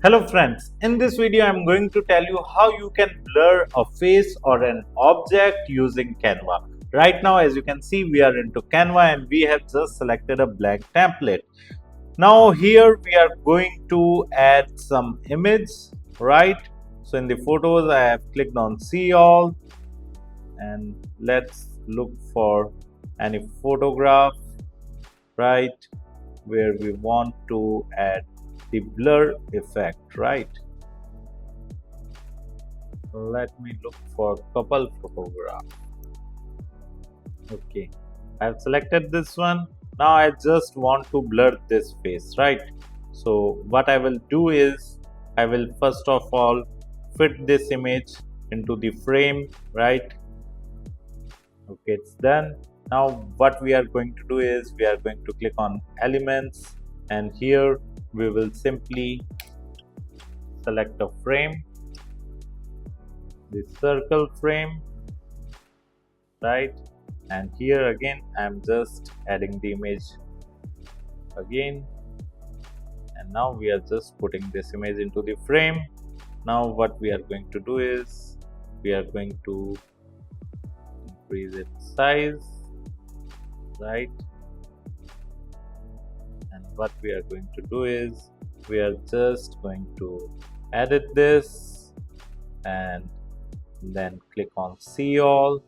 Hello friends, in this video I am going to tell you how you can blur a face or an object using Canva. Right now, as you can see, we are into Canva and we have just selected a blank template. Now here we are going to add some image, right? So in the photos I have clicked on see all and let's look for any photograph, right, where we want to add the blur effect, right? Let me look for couple photograph. Okay, I've selected this one. Now I just want to blur this face, right? So what I will do is I will first of all fit this image into the frame, right? Okay, it's done. Now what we are going to do is we are going to click on elements and here we will simply select a frame, the circle frame, right? And here again I'm just adding the image again, and now we are just putting this image into the frame. Now what we are going to do is we are going to increase its size, right? And what we are going to do is we are just going to edit this and then click on see all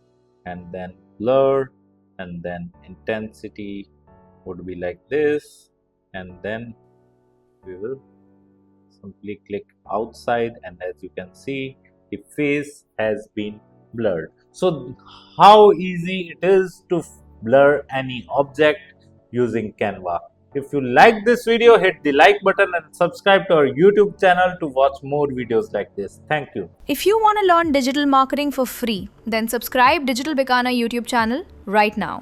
and then blur, and then intensity would be like this, and then we will simply click outside, and as you can see the face has been blurred. So how easy it is to blur any object using Canva. If you like this video, hit the like button and subscribe to our YouTube channel to watch more videos like this. Thank you. If you want to learn digital marketing for free, then subscribe Digital Bikana YouTube channel right now.